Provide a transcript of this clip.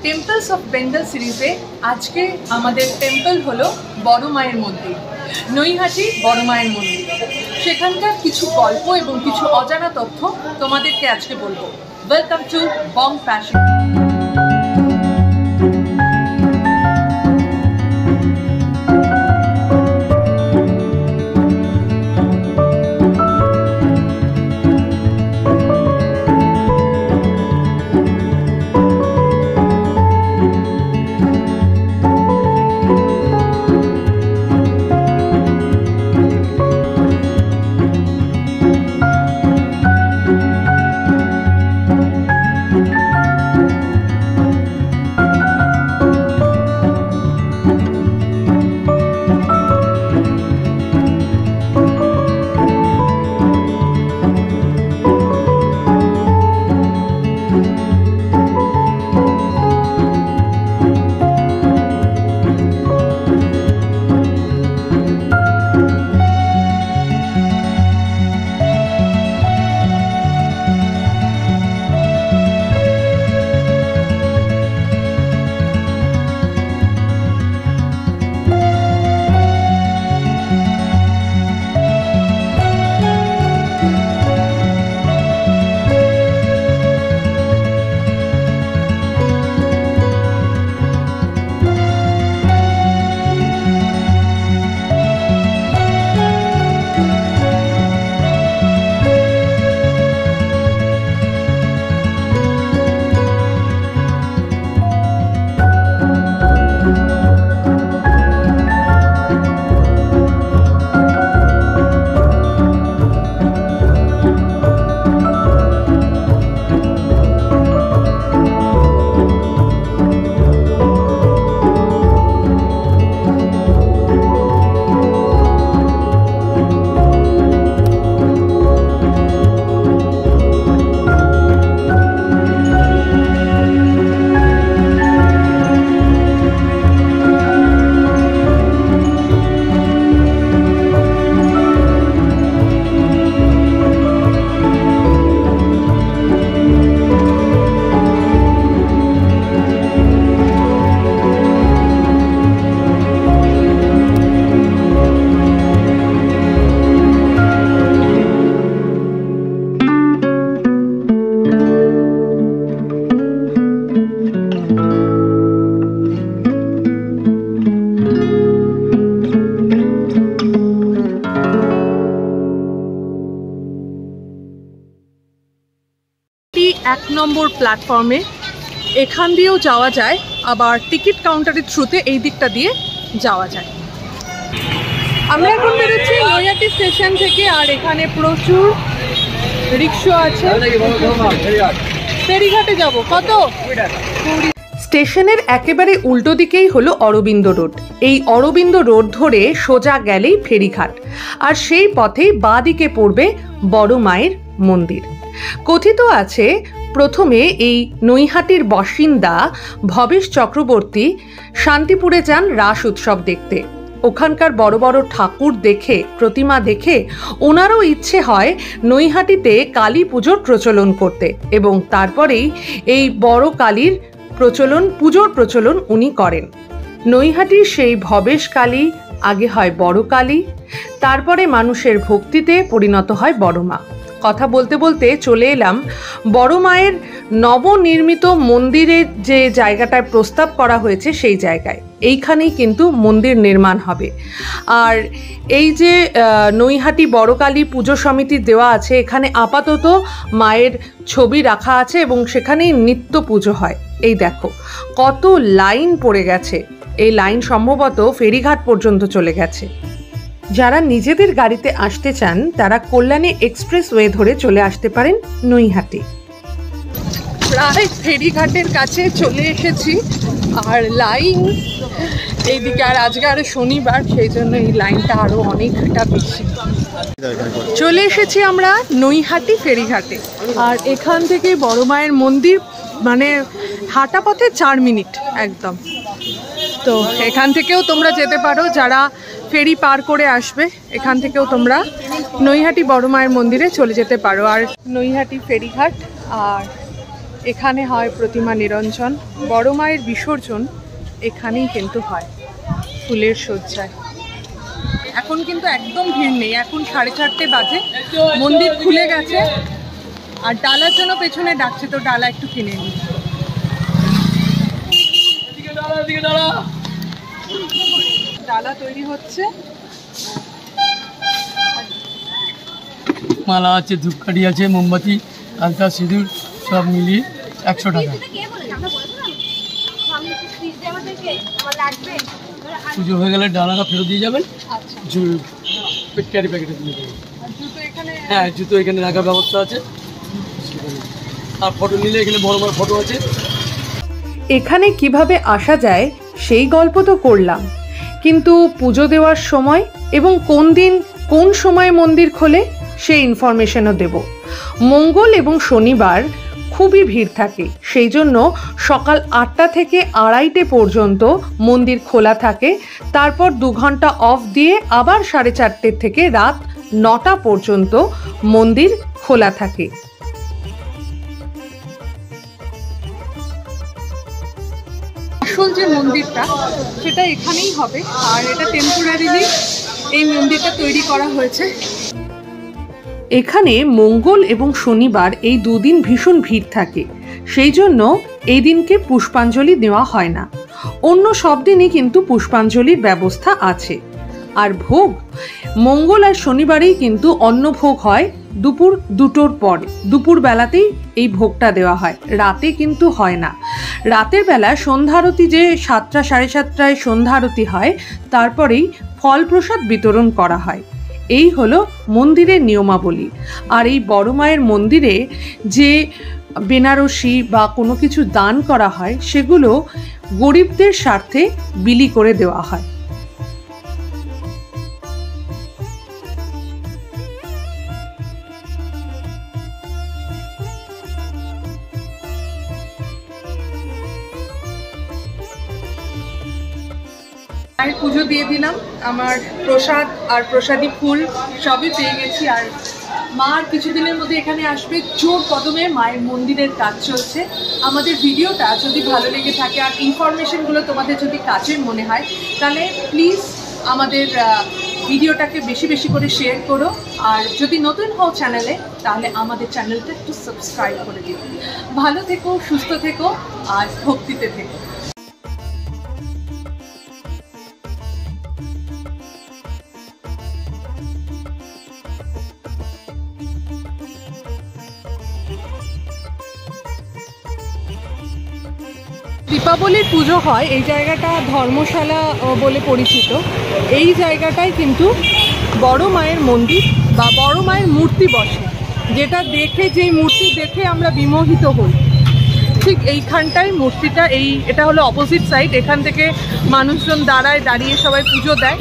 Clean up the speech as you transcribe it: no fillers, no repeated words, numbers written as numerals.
Temples of Bengal সিরিজে আজকে আমাদের টেম্পল হলো বড় মায়ের মন্দির, নৈহাটি বড় মায়ের মন্দির। সেখানকার কিছু গল্প এবং কিছু অজানা তথ্য তোমাদেরকে আজকে বলবো। Welcome to Bong fashion. এক নম্বর প্ল্যাটফর্মে এখান দিয়েও যাওয়া যায়, আবার টিকিট কাউন্টারের থ্রুতে এই দিকটা দিয়ে যাওয়া যায়। আমরা এখন বেরোচ্ছি নৈহাটি স্টেশন থেকে, আর এখানে প্রচুর রিক্সা আছে। ফেরিঘাটে যাব। কত? স্টেশনের একেবারে উল্টো দিকেই হলো অরবিন্দ রোড। এই অরবিন্দ রোড ধরে সোজা গেলেই ফেরিঘাট, আর সেই পথেই বাঁ দিকে পড়বে বড় মায়ের মন্দির। কথিত আছে প্রথমে এই নৈহাটির বাসিন্দা ভবেশ চক্রবর্তী শান্তিপুরে যান রাস উৎসব দেখতে। ওখানকার বড় বড় ঠাকুর দেখে, প্রতিমা দেখে ওনারও ইচ্ছে হয় নৈহাটিতে কালী পুজোর প্রচলন করতে, এবং তারপরেই এই বড় কালীর পুজোর প্রচলন উনি করেন। নৈহাটির সেই ভবেশ কালী আগে হয় বড় কালী, তারপরে মানুষের ভক্তিতে পরিণত হয় বড় মা। কথা বলতে বলতে চলে এলাম বড় মায়ের নবনির্মিত মন্দিরের যে জায়গাটায় প্রস্তাব করা হয়েছে সেই জায়গায়। এইখানেই কিন্তু মন্দির নির্মাণ হবে। আর এই যে নৈহাটি বড় কালী পুজো সমিতি দেওয়া আছে, এখানে আপাতত মায়ের ছবি রাখা আছে এবং সেখানেই নিত্য পুজো হয়। এই দেখো কত লাইন পড়ে গেছে। এই লাইন সম্ভবত ফেরিঘাট পর্যন্ত চলে গেছে। যারা নিজেদের গাড়িতে আসতে চান তারা কল্যাণী এক্সপ্রেসওয়ে ধরে চলে আসতে পারেন নৈহাটি। প্রায় ফেরিঘাটের কাছে চলে এসেছি, আর লাইন এইদিকে, আর আজকে আরো শনিবার, সেই জন্য এই লাইনটা আরো অনেকটা বেশি। চলে এসেছি আমরা নৈহাটি ফেরিঘাটে, আর এখান থেকে বড় মায়ের মন্দির মানে হাঁটা পথে 4 মিনিট একদম। তো এখান থেকেও তোমরা যেতে পারো, যারা ফেরি পার করে আসবে এখান থেকেও তোমরা নৈহাটি বড় মায়ের মন্দিরে চলে যেতে পারো। আর নৈহাটি ফেরিঘাট, আর এখানে হয় প্রতিমা নিরঞ্জন, বড় মায়ের বিসর্জন এখানেই কিন্তু হয় ফুলের সজ্জায়। এখন কিন্তু একদম ভিড় নেই, এখন 4:30 বাজে, মন্দির খুলে গেছে। আর ডালার জন্য পেছনে ডাকছে, তো ডালা একটু কিনে নিই। ডালা তৈরি হচ্ছে, মালা আছে, ধূপকাঠি আছে, মোমবাতি, আলতা, সিঁদুর সব মিলিয়ে 100 টাকা। পুজো হয়ে গেলে ডালাটা ফেরত দিয়ে যাবেন। ক্যারি প্যাকেটে দিয়ে দেবেন। হ্যাঁ, জুতো এখানে রাখার ব্যবস্থা আছে। আর ফটো নিলে এখানে বড় বড় ফটো আছে। এখানে কিভাবে আসা যায় সেই গল্প তো করলাম, কিন্তু পুজো দেওয়ার সময় এবং কোন দিন কোন সময় মন্দির খোলে সেই ইনফরমেশনও দেব। মঙ্গল এবং শনিবার খুবই ভিড় থাকে, সেই জন্য সকাল 8টা থেকে 2:30 পর্যন্ত মন্দির খোলা থাকে। তারপর 2 ঘন্টা অফ দিয়ে আবার 4:30 থেকে রাত 9টা পর্যন্ত মন্দির খোলা থাকে। আসল যে মন্দিরটা সেটা এখানেই হবে, আর এটা টেম্পোরারিলি এই মন্দিরটা তৈরি করা হয়েছে। এখানে মঙ্গল এবং শনিবার এই 2 দিন ভীষণ ভিড় থাকে, সেই জন্য এই দিনকে পুষ্পাঞ্জলি দেওয়া হয় না। অন্য সব দিনই কিন্তু পুষ্পাঞ্জলির ব্যবস্থা আছে। আর ভোগ মঙ্গল আর শনিবারেই কিন্তু অন্নভোগ হয় দুপুর 2টোর পর। দুপুর বেলাতেই এই ভোগটা দেওয়া হয়, রাতে কিন্তু হয় না। রাতের বেলা সন্ধ্যারতি, যে 7টা 7:30টায় সন্ধ্যারতি হয়, তারপরেই ফল প্রসাদ বিতরণ করা হয়। এই হলো মন্দিরের নিয়মাবলী। আর এই বড় মায়ের মন্দিরে যে বেনারসি বা কোনো কিছু দান করা হয়, সেগুলো গরিবদের স্বার্থে বিলি করে দেওয়া হয়। আমি পুজো দিয়ে দিলাম, আমার প্রসাদ আর প্রসাদী ফুল সবই পেয়ে গেছি। আর মা আর কিছুদিনের মধ্যে এখানে আসবে। জোর কদমে মায়ের মন্দিরের কাজ চলছে। আমাদের ভিডিওটা যদি ভালো লেগে থাকে আর ইনফরমেশনগুলো তোমাদের যদি কাজের মনে হয়, তাহলে প্লিজ আমাদের ভিডিওটাকে বেশি বেশি করে শেয়ার করো। আর যদি নতুন হও চ্যানেলে, তাহলে আমাদের চ্যানেলটা একটু সাবস্ক্রাইব করে দিও। ভালো থেকো, সুস্থ থেকো আর ভক্তিতে থেকো। দীপাবলির পুজো হয়, এই জায়গাটা ধর্মশালা বলে পরিচিত। এই জায়গাটায় কিন্তু বড় মায়ের মন্দির বা বড় মায়ের মূর্তি বসে, যেটা দেখে, যেই মূর্তি দেখে আমরা বিমোহিত হই, ঠিক এইখানটায় মূর্তিটা। এটা হলো অপোজিট সাইড, এখান থেকে মানুষজন দাঁড়িয়ে সবাই পুজো দেয়।